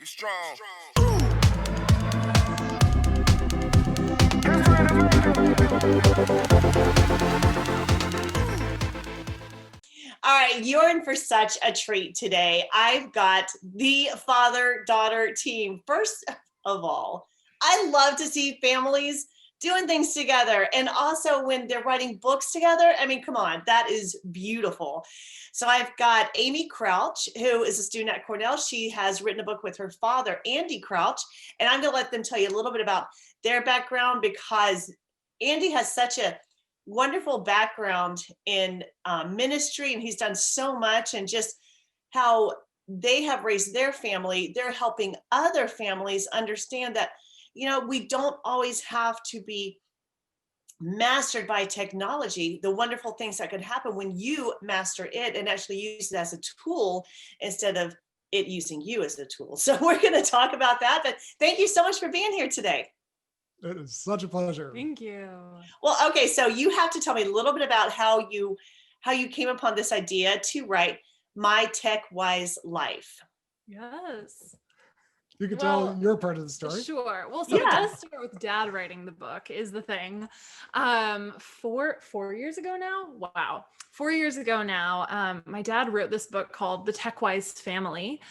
Get strong. All right, you're in for such a treat today. I've got the father-daughter team. First of all, I love to see families doing things together. And also when they're writing books together, I mean, come on, that is beautiful. So I've got Amy Crouch, who is a student at Cornell. She has written a book with her father, Andy Crouch. And I'm going to let them tell you a little bit about their background because Andy has such a wonderful background in ministry, and he's done so much, and just how they have raised their family. They're helping other families understand that, you know, we don't always have to be mastered by technology. The wonderful things that could happen when you master it and actually use it as a tool instead of it using you as a tool. So we're going to talk about that, but thank you so much for being here today. It is such a pleasure. Thank you. Well, okay, so you have to tell me a little bit about how you came upon this idea to write My Tech Wise Life. Yes. You can tell your part of the story. Sure. Well, so it does start with Dad writing the book is the thing. 4 years ago now. Wow. 4 years ago now, my dad wrote this book called The Tech Wise Family,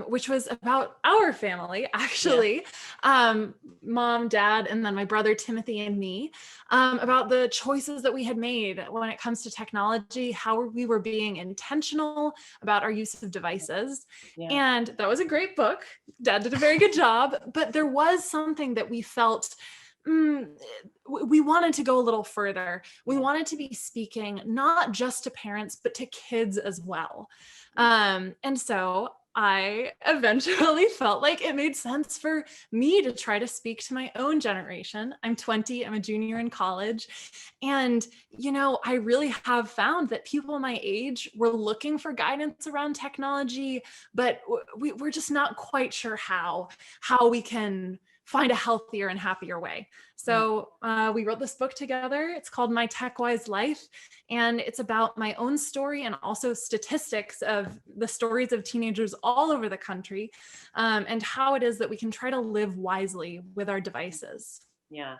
which was about our family, actually. Mom, dad, and then my brother Timothy and me, about the choices that we had made when it comes to technology, how we were being intentional about our use of devices. And that was a great book. Dad did a very good job, but there was something that we felt we wanted to go a little further. We wanted to be speaking not just to parents, but to kids as well. And so I eventually felt like it made sense for me to try to speak to my own generation. I'm 20, I'm a junior in college. And, you know, I really have found that people my age were looking for guidance around technology, but we're just not quite sure how we can find a healthier and happier way. So we wrote this book together. It's called My Tech Wise Life. And it's about my own story and also statistics of the stories of teenagers all over the country, and how it is that we can try to live wisely with our devices. Yeah,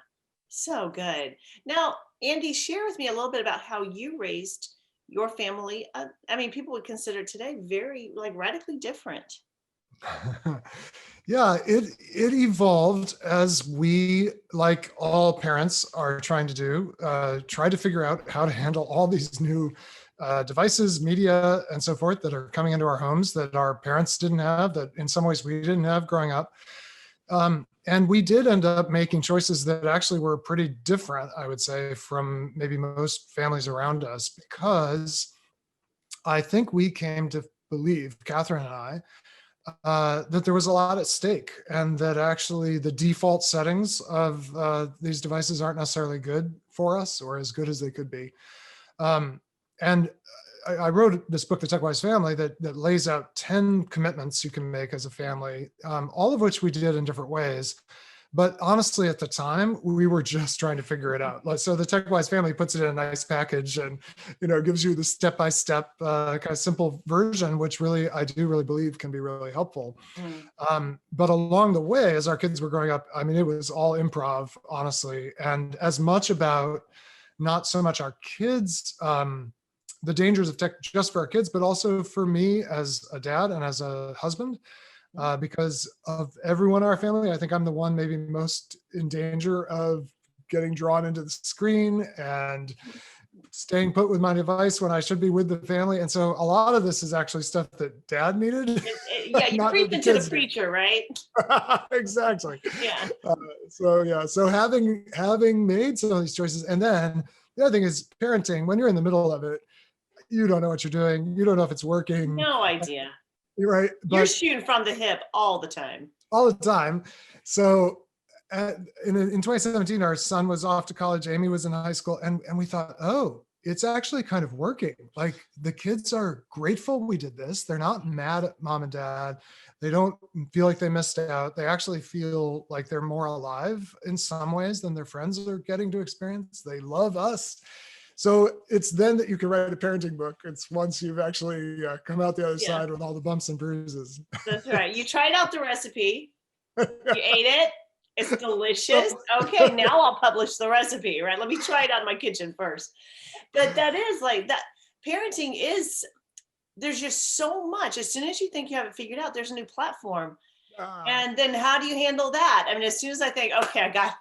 so good. Now, Andy, share with me a little bit about how you raised your family. I mean, people would consider today very radically different. Yeah, it evolved as we, like all parents are trying to do, try to figure out how to handle all these new devices, media, and so forth that are coming into our homes that our parents didn't have, that in some ways we didn't have growing up. And we did end up making choices that actually were pretty different, I would say, from maybe most families around us, because I think we came to believe, Catherine and I, that there was a lot at stake, and that actually the default settings of these devices aren't necessarily good for us, or as good as they could be. And I wrote this book, The Tech Wise Family, that lays out 10 commitments you can make as a family, all of which we did in different ways. But honestly, at the time, we were just trying to figure it out. So the Tech Wise Family puts it in a nice package and, you know, gives you the step-by-step kind of simple version, which really, I do really believe can be really helpful. But along the way, as our kids were growing up, I mean, it was all improv, honestly, and as much about not so much our kids, the dangers of tech just for our kids, but also for me as a dad and as a husband. Because of everyone in our family, I think I'm the one maybe most in danger of getting drawn into the screen and staying put with my device when I should be with the family. And so a lot of this is actually stuff that Dad needed. Yeah, you're preaching to the preacher, right? Exactly. Yeah. So having made some of these choices, and then the other thing is parenting. When you're in the middle of it, you don't know what you're doing. You don't know if it's working. No idea. You're right. You're shooting from the hip all the time. All the time. So in 2017, our son was off to college. Amy was in high school. And we thought, oh, it's actually kind of working. Like, the kids are grateful we did this. They're not mad at mom and dad. They don't feel like they missed out. They actually feel like they're more alive in some ways than their friends are getting to experience. They love us. So it's then that you can write a parenting book. It's once you've actually come out the other Yeah. side with all the bumps and bruises. That's right. You tried out the recipe. You ate it. It's delicious. Okay, now I'll publish the recipe, right? Let me try it out in my kitchen first. But that is like that. Parenting is, there's just so much. As soon as you think you have it figured out, there's a new platform. And then how do you handle that? I mean, as soon as I think, okay, I got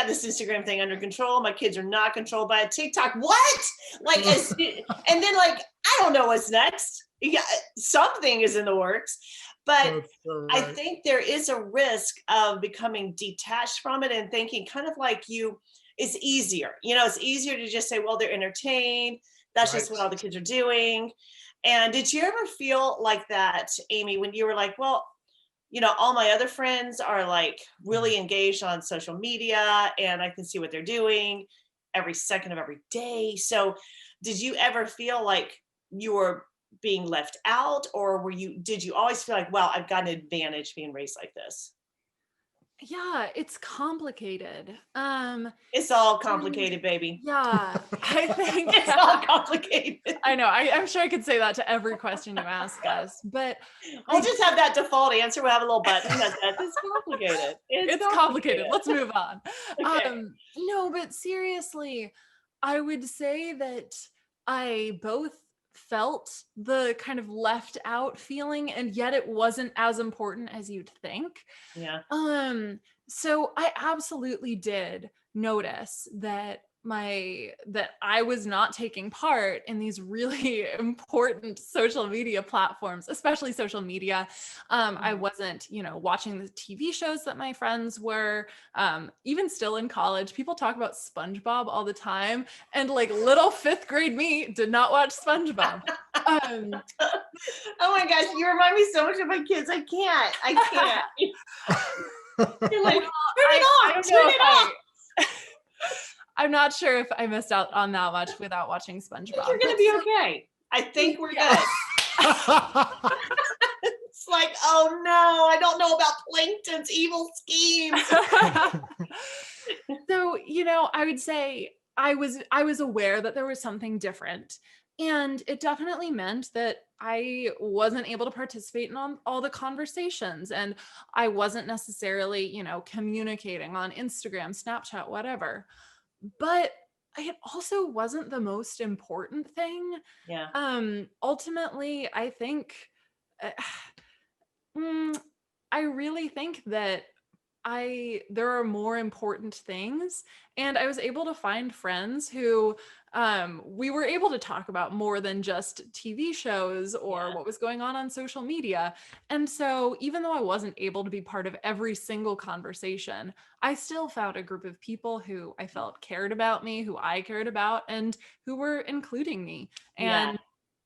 this Instagram thing under control. My kids are not controlled by a TikTok. What? Like, and then like, I don't know what's next. Yeah, something is in the works. But so I right. think there is a risk of becoming detached from it and thinking kind of like it's easier. It's easier to just say, well, they're entertained. That's just what all the kids are doing. And did you ever feel like that, Amy, when you were like, well, all my other friends are like really engaged on social media and I can see what they're doing every second of every day. So did you ever feel like you were being left out, or did you always feel like, well, I've got an advantage being raised like this? Yeah, it's complicated. It's all complicated, baby. Yeah, I think It's all complicated. I know. I'm sure I could say that to every question you ask us, but We'll just have that default answer. We'll have a little button that says it's complicated. It's complicated. Let's move on. Okay. No, but seriously, I would say that I both felt the kind of left out feeling, and yet it wasn't as important as you'd think. Yeah. So I absolutely did notice that I was not taking part in these really important social media platforms, especially social media. I wasn't, watching the TV shows that my friends were. Even still in college, people talk about SpongeBob all the time, and like little 5th grade me did not watch SpongeBob. Oh my gosh, you remind me so much of my kids. I can't. You're like, turn it off. I'm not sure if I missed out on that much without watching SpongeBob. You're gonna be okay. I think we're good. It's like, oh no, I don't know about Plankton's evil schemes. So, I would say I was aware that there was something different. And it definitely meant that I wasn't able to participate in all the conversations, and I wasn't necessarily, communicating on Instagram, Snapchat, whatever. But it also wasn't the most important thing. Yeah. Ultimately, I think, I really think that there are more important things, and I was able to find friends who we were able to talk about more than just TV shows or what was going on social media. And so even though I wasn't able to be part of every single conversation, I still found a group of people who I felt cared about me, who I cared about, and who were including me. And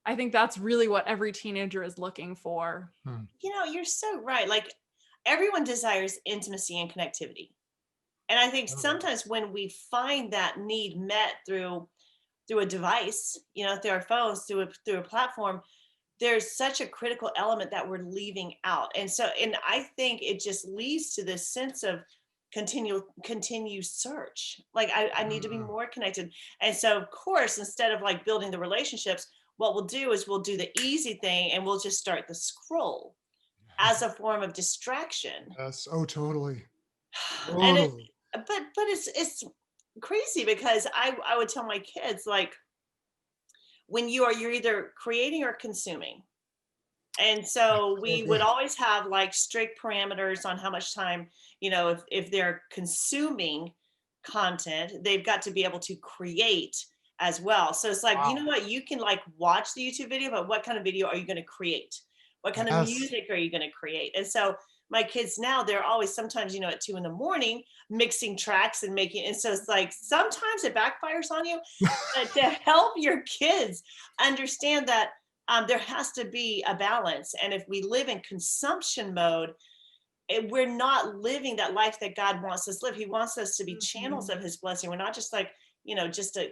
I think that's really what every teenager is looking for. You're so right. Like, everyone desires intimacy and connectivity. And I think sometimes when we find that need met through a device, through our phones, through a platform, there's such a critical element that we're leaving out. And I think it just leads to this sense of continue search. Like, I need to be more connected. And so of course, instead of like building the relationships, what we'll do is we'll do the easy thing and we'll just start the scroll as a form of distraction. Yes. Oh, totally. And but it's crazy because I would tell my kids, like, when you're either creating or consuming. And so we would always have like strict parameters on how much time, if they're consuming content, they've got to be able to create as well. So it's like, you know what, you can like watch the YouTube video, but what kind of video are you going to create? What kind of music are you going to create? And so my kids now, they're always sometimes, at 2 a.m, mixing tracks and making, and so it's like, sometimes it backfires on you. But to help your kids understand that there has to be a balance. And if we live in consumption mode, we're not living that life that God wants us to live. He wants us to be channels of his blessing. We're not just like, just to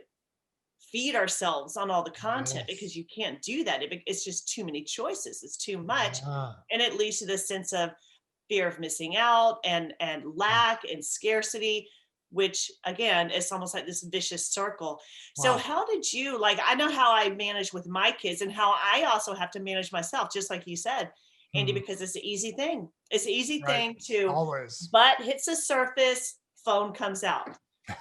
feed ourselves on all the content, because you can't do that. It's just too many choices. It's too much. And it leads to this sense of fear of missing out and lack and scarcity. which again, it's almost like this vicious circle. So Wow. how did you, like, I know how I manage with my kids and how I also have to manage myself, just like you said, Andy, Hmm. because it's the easy thing. It's the easy Right. thing to, Always. butt hits the surface, phone comes out.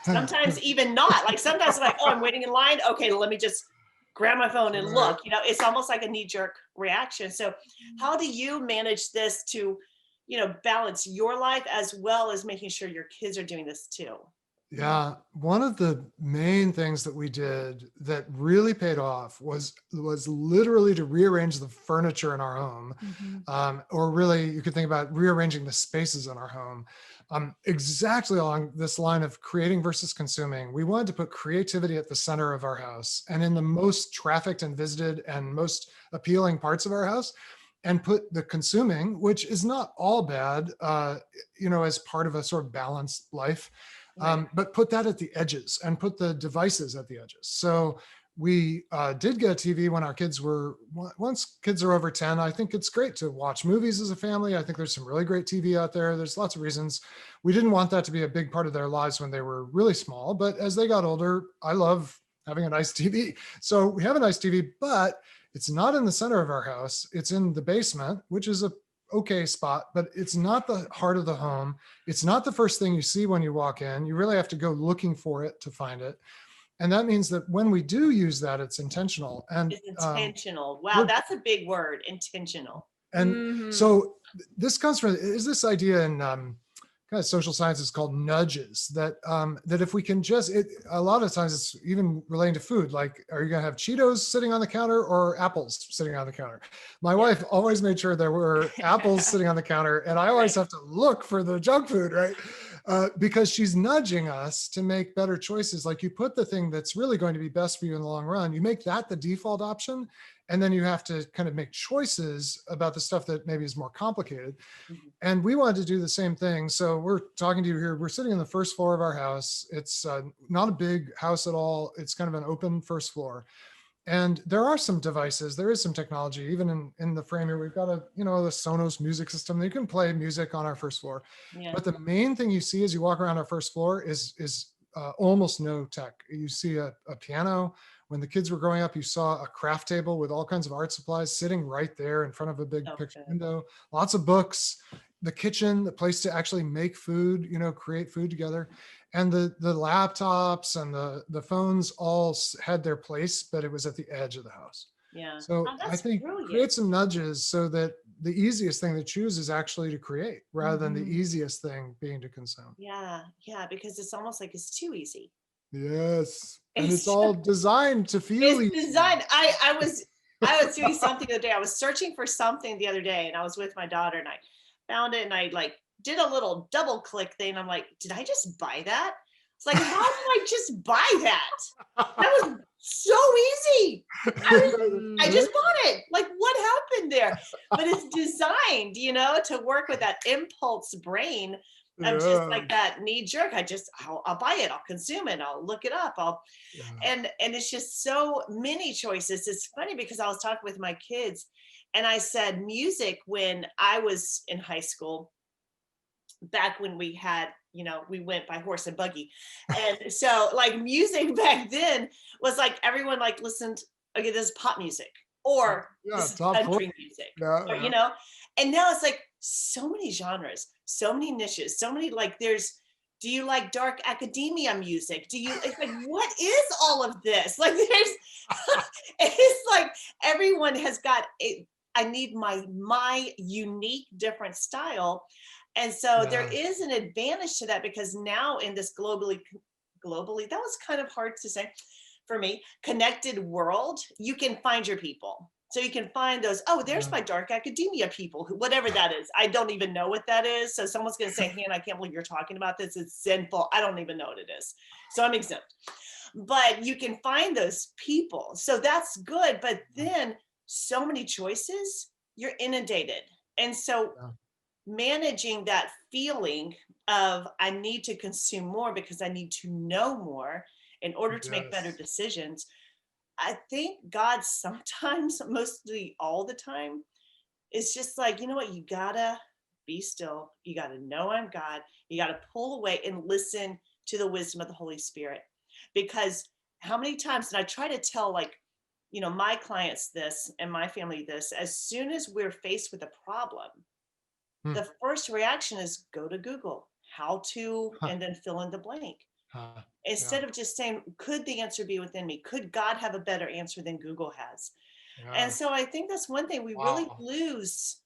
Sometimes even not. Like sometimes I'm like, oh, I'm waiting in line. Okay, let me just grab my phone and Right. look. It's almost like a knee-jerk reaction. So how do you manage this to, balance your life as well as making sure your kids are doing this too? Yeah, one of the main things that we did that really paid off was literally to rearrange the furniture in our home, Mhm. or really you could think about rearranging the spaces in our home, exactly along this line of creating versus consuming. We wanted to put creativity at the center of our house and in the most trafficked and visited and most appealing parts of our house, and put the consuming, which is not all bad, as part of a sort of balanced life, Right. but put that at the edges and put the devices at the edges. So we did get a TV when our kids were, once kids are over 10, I think it's great to watch movies as a family. I think there's some really great TV out there. There's lots of reasons. We didn't want that to be a big part of their lives when they were really small, but as they got older, I love having a nice TV. So we have a nice TV, but it's not in the center of our house. It's in the basement, which is a okay spot, but it's not the heart of the home. It's not the first thing you see when you walk in. You really have to go looking for it to find it. And that means that when we do use that, it's intentional. And It's intentional. Wow, we're that's a big word, intentional. and Mhm. so this comes from is this idea in kind of social sciences called nudges that if we can just a lot of times it's even relating to food, like are you going to have Cheetos sitting on the counter or apples sitting on the counter? My Yeah. wife always made sure there were apples sitting on the counter, and I always Right. have to look for the junk food, right? Because she's nudging us to make better choices. Like you put the thing that's really going to be best for you in the long run, you make that the default option, and then you have to kind of make choices about the stuff that maybe is more complicated. Mhm. And we wanted to do the same thing. So we're talking to you here. We're sitting on the first floor of our house. It's not a big house at all. It's kind of an open first floor. And there are some devices. There is some technology, even in the frame here. We've got the Sonos music system. You can play music on our first floor. Yeah. But the main thing you see as you walk around our first floor is almost no tech. You see a piano. When the kids were growing up, you saw a craft table with all kinds of art supplies sitting right there in front of a big So picture good. window. Lots of books, the kitchen, the place to actually make food, create food together. And the laptops and the phones all had their place, but it was at the edge of the house. Yeah. So Oh, I that's think brilliant. create some nudges so that the easiest thing to choose is actually to create rather than the Mhm. easiest thing being to consume. Yeah. Yeah. Because it's almost like it's too easy. Yes. And it's It's all designed to feel it's easy. designed. I was doing something the other day. I was searching for something the other day and I was with my daughter and I found it and I like did a little double click thing. I'm like, did I just buy that? It's like, how did I just buy that? That was so easy. I Mm. just bought it. Like, what happened there? But it's designed, to work with that impulse brain of just Yeah. like that knee jerk. I'll buy it. I'll consume it. I'll look it up. Yeah. And it's just so many choices. It's funny because I was talking with my kids and I said music when I was in high school, back when we had, we went by horse and buggy. And so like music back then was like everyone like listened, okay, this is pop music or Yeah. this is Top 40. country music Yeah. or, Yeah. and now it's like so many genres, so many niches, so many like do you like dark academia music? It's like, what is all of this? Like it's like everyone has got it. I need my unique different style. And so there Yeah. is an advantage to that because now in this globally, that was kind of hard to say for me, connected world, you can find your people. So you can find those, oh, there's Yeah. my dark academia people, whatever that is. I don't even know what that is. So someone's going to say, Hannah, I can't believe you're talking about this. It's sinful. I don't even know what it is. So I'm exempt. But you can find those people. So that's good. But then so many choices, you're inundated. And so Yeah. managing that feeling of I need to consume more because I need to know more in order to make better Yes. decisions. I think God sometimes, mostly all the time, is just like, you know what, you gotta be still. You gotta know I'm God. You gotta pull away and listen to the wisdom of the Holy Spirit. Because how many times, and I try to tell my clients this and my family this, as soon as we're faced with a problem, the first reaction is go to Google, how to, and then fill in the blank. Instead of just saying, could the answer be within me? Could God have a better answer than Google has? And so I think that's one thing we really lose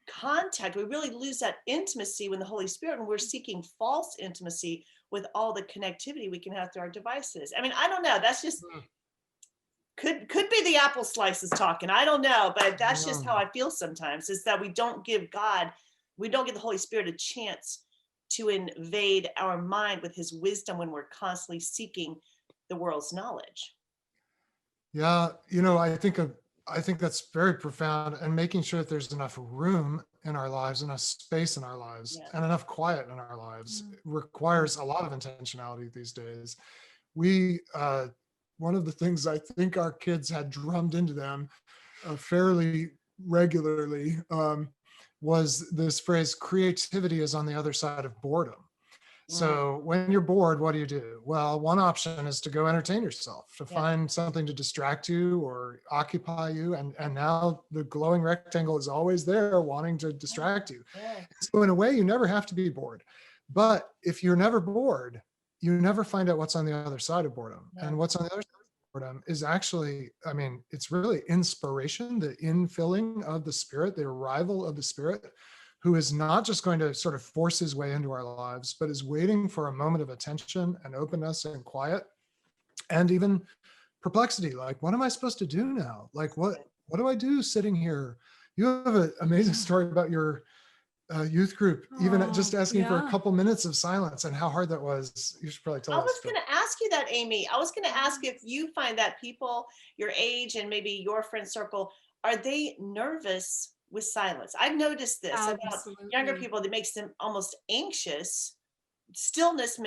contact. We really lose that intimacy when the Holy Spirit, and we're seeking false intimacy with all the connectivity we can have through our devices. I mean, I don't know. That's just could be the apple slices talking. I don't know, but that's just how I feel sometimes, is that we don't give the Holy Spirit a chance to invade our mind with his wisdom when we're constantly seeking the world's knowledge. Yeah, I think that's very profound, and making sure that there's enough room in our lives, enough space in our lives, and enough quiet in our lives requires a lot of intentionality these days. One of the things I think our kids had drummed into them fairly regularly was this phrase, creativity is on the other side of boredom. So when you're bored, what do? Well, one option is to go entertain yourself, to find something to distract you or occupy you. And now the glowing rectangle is always there wanting to distract you. So in a way, you never have to be bored. But if you're never bored, you never find out what's on the other side of boredom. And what's on the other side of boredom is actually, it's really inspiration, the infilling of the Spirit, the arrival of the Spirit, who is not just going to sort of force his way into our lives, but is waiting for a moment of attention and openness and quiet and even perplexity. Like, what am I supposed to do now? Like, what do I do sitting here? You have an amazing story about your youth group, even just asking for a couple minutes of silence and how hard that was. You should probably tell us. I was going to ask you that, Amy. I was going to ask if you find that people your age and maybe your friend circle, are they nervous with silence? I've noticed this about younger people, that makes them almost anxious. Stillness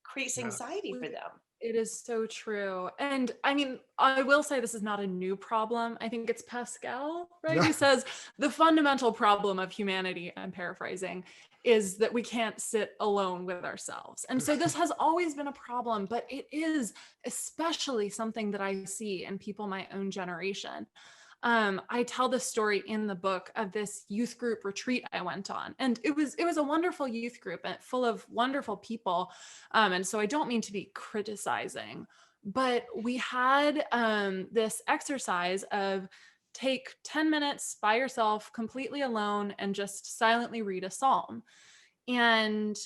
creates anxiety for them. It is so true. And I mean, I will say this is not a new problem. I think it's Pascal, right? Who says the fundamental problem of humanity, I'm paraphrasing, is that we can't sit alone with ourselves. And so this has always been a problem, but it is especially something that I see in people my own generation. I tell the story in the book of this youth group retreat I went on, and it was a wonderful youth group and full of wonderful people. And so I don't mean to be criticizing, but we had this exercise of take 10 minutes by yourself, completely alone, and just silently read a psalm. And,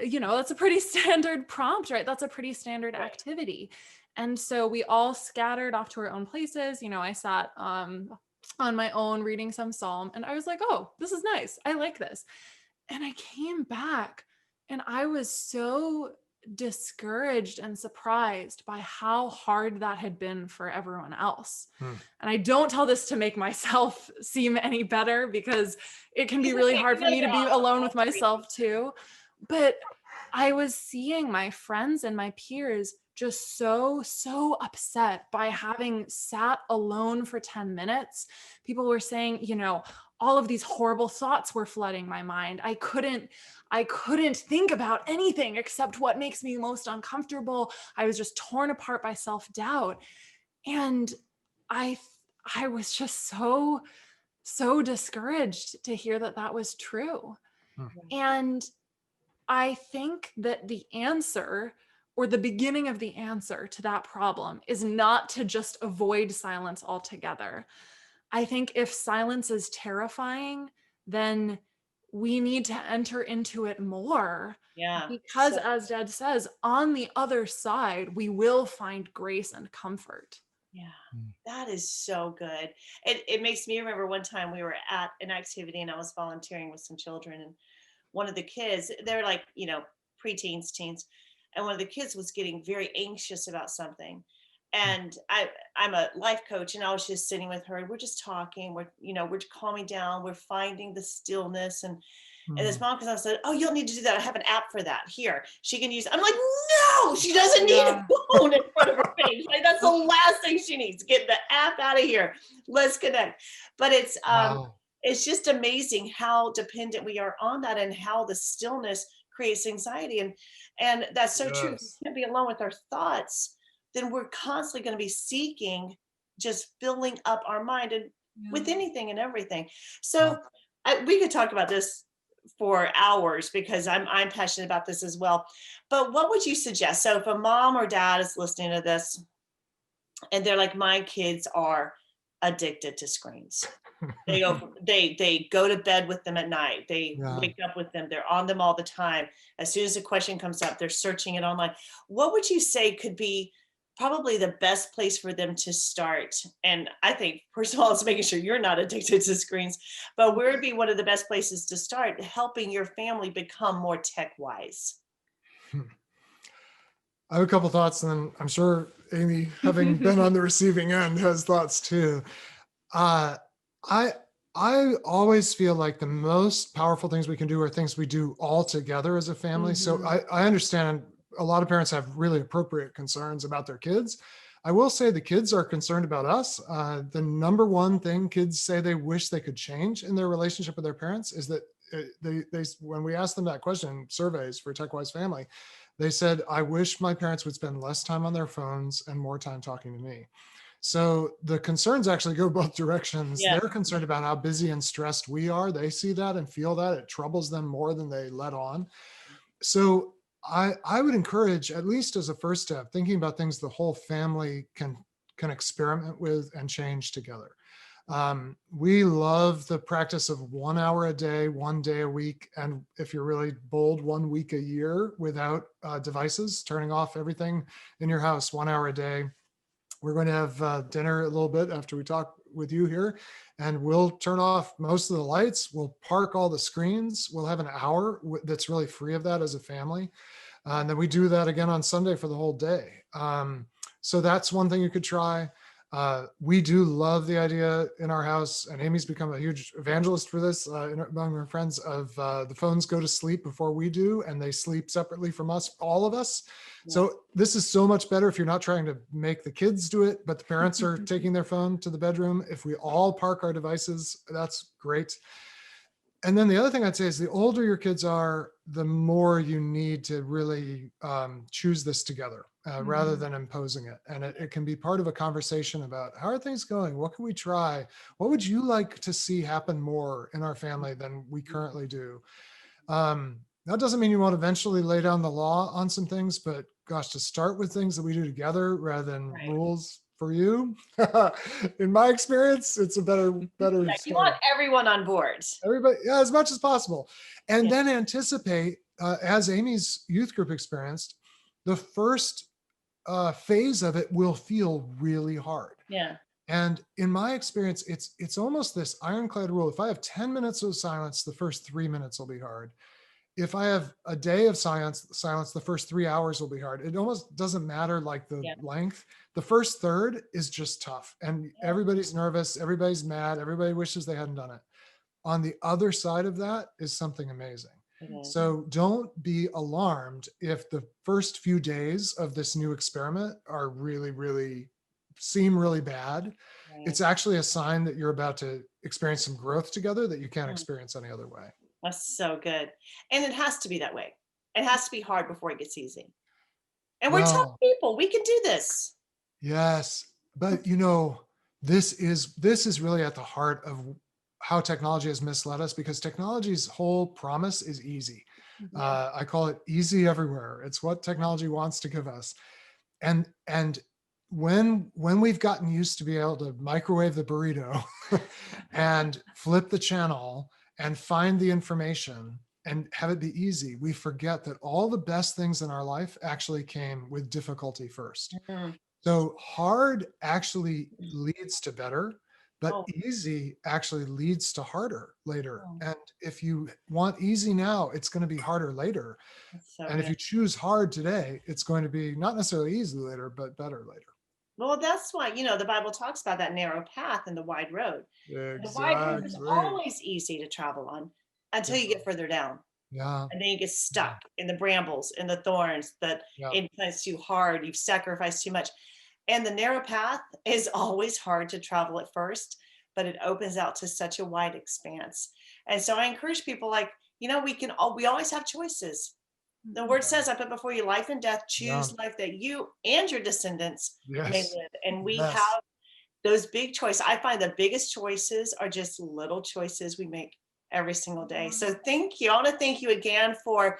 that's a pretty standard prompt, right? That's a pretty standard activity. And so we all scattered off to our own places. I sat on my own reading some psalm, and I was like, oh, this is nice. I like this. And I came back and I was so discouraged and surprised by how hard that had been for everyone else. And I don't tell this to make myself seem any better, because it can be really hard for me to be alone with myself too. But I was seeing my friends and my peers just so upset by having sat alone for 10 minutes. People were saying, all of these horrible thoughts were flooding my mind. I couldn't think about anything except what makes me most uncomfortable. I was just torn apart by self-doubt. And I was just so discouraged to hear that was true. And I think that the answer, or the beginning of the answer to that problem, is not to just avoid silence altogether. I think if silence is terrifying, then we need to enter into it more. Because as Dad says, on the other side, we will find grace and comfort. That is so good. It makes me remember one time we were at an activity and I was volunteering with some children, and one of the kids, they're like, preteens, teens, and one of the kids was getting very anxious about something. And I'm a life coach, and I was just sitting with her, and we're just talking. We're calming down. We're finding the stillness. And this mom comes out and said, "Oh, you'll need to do that. I have an app for that. Here, she can use." I'm like, "No, she doesn't need a phone in front of her face. Like, that's the last thing she needs. Get the app out of here. Let's connect." But it's just amazing how dependent we are on that and how the stillness creates anxiety. And that's so true. If we Yes. can't be alone with our thoughts, then we're constantly going to be seeking, just filling up our mind and with Yeah. anything and everything. Yeah. So we could talk about this for hours because I'm passionate about this as well. But what would you suggest? So if a mom or dad is listening to this and they're like, my kids are addicted to screens. They go to bed with them at night. They Yeah. wake up with them. They're on them all the time. As soon as a question comes up, they're searching it online. What would you say could be probably the best place for them to start? And I think first of all, it's making sure you're not addicted to screens, but where would be one of the best places to start helping your family become more tech wise? I have a couple thoughts, and then I'm sure Amy, having been on the receiving end, has thoughts too. Uh, I I always feel like the most powerful things we can do are things we do all together as a family. So Mhm. I understand a lot of parents have really appropriate concerns about their kids. I will say the kids are concerned about us. The number one thing kids say they wish they could change in their relationship with their parents is that they when we asked them that question, surveys for TechWise Family, they said, I wish my parents would spend less time on their phones and more time talking to me. So the concerns actually go both directions. Yeah. They're concerned about how busy and stressed we are. They see that and feel that. It troubles them more than they let on. So I would encourage, at least as a first step, thinking about things the whole family can experiment with and change together. We love the practice of 1 hour a day, 1 day a week, and if you're really bold, 1 week a year without devices, turning off everything in your house 1 hour a day. We're going to have dinner a little bit after we talk with you here, and we'll turn off most of the lights. We'll park all the screens. We'll have an hour that's really free of that as a family. And then we do that again on Sunday for the whole day. So that's one thing you could try. We do love the idea in our house, and Amy's become a huge evangelist for this among her friends of the phones go to sleep before we do, and they sleep separately from us, all of us. Yeah. So this is so much better if you're not trying to make the kids do it, but the parents are taking their phone to the bedroom. If we all park our devices, that's great. And then the other thing I'd say is the older your kids are, the more you need to really choose this together rather Mhm. than imposing it. And it can be part of a conversation about how are things going? What can we try? What would you like to see happen more in our family than we currently do? That doesn't mean you won't eventually lay down the law on some things, but gosh, to start with things that we do together rather than Right. rules for you, in my experience, it's a better Yeah, you want story. everyone on board. Everybody, yeah, as much as possible. And Yeah. then anticipate, as Amy's youth group experienced, the first phase of it will feel really hard. Yeah. And in my experience, it's almost this ironclad rule. If I have 10 minutes of silence, the first 3 minutes will be hard. If I have a day of silence, the first 3 hours will be hard. It almost doesn't matter like the Yeah. length. The first third is just tough. And Yeah. everybody's nervous, everybody's mad, everybody wishes they hadn't done it. On the other side of that is something amazing. It is. So don't be alarmed if the first few days of this new experiment are really seem really bad. Right. It's actually a sign that you're about to experience some growth together that you can't Mm, experience any other way. that's so good. And it has to be that way. It has to be hard before it gets easy. And we're tough Well, people. We can do this. yes, but this is really at the heart of how technology has misled us because technology's whole promise is easy. Yeah. I call it easy everywhere. It's what technology wants to give us. And when we've gotten used to be able to microwave the burrito and flip the channel and find the information and have it be easy, we forget that all the best things in our life actually came with difficulty first. Mm. So hard actually leads to better, but Oh, easy actually leads to harder later. oh, And if you want easy now, it's going to be harder later. that's so And if good. you choose hard today, it's going to be not necessarily easy later, but better later. Well, that's why, the Bible talks about that narrow path and the wide road. The wide road is Exactly. always easy to travel on until Yeah. you get further down. Yeah. And then you get Yeah. stuck in the brambles, in the thorns, that Yeah. it's too hard. You've sacrificed too much. And the narrow path is always hard to travel at first, but it opens out to such a wide expanse. And so I encourage people, like, we always have choices. The word says, I put before you life and death, Yeah. choose life that you and your descendants may Yes. live. And we Yes. have those big choices. I find the biggest choices are just little choices we make every single day. So thank you. I want to thank you again for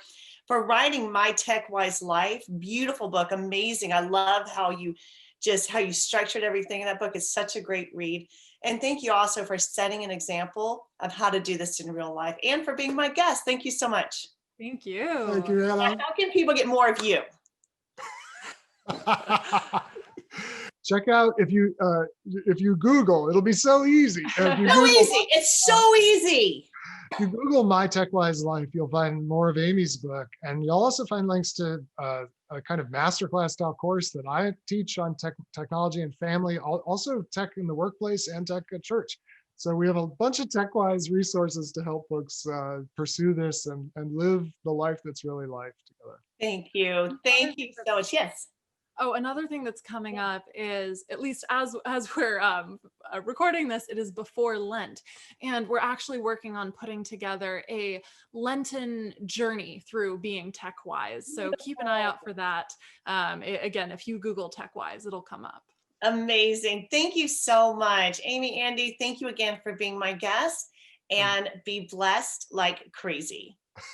writing My Tech Wise Life. Beautiful book, amazing. I love how you structured everything in that book. It's such a great read. And thank you also for setting an example of how to do this in real life and for being my guest. Thank you so much. Thank you. Thank you, Anna. How can people get more of you? Check out if you Google, it'll be so easy. If you So Google, easy. It's so easy. if you Google My Tech Wise Life, you'll find more of Amy's book, and you'll also find links to a kind of masterclass style course that I teach on technology and family, also tech in the workplace and tech at church. So we have a bunch of tech-wise resources to help folks pursue this and live the life that's really life together. Thank you. Thank you so much. Yes. Oh, another thing that's coming up is, at least as we're recording this, it is before Lent, and we're actually working on putting together a Lenten journey through being tech wise. So keep an eye out for that. Again, if you Google tech wise, it'll come up. Amazing. Thank you so much. Amy, Andy, thank you again for being my guest, and be blessed like crazy.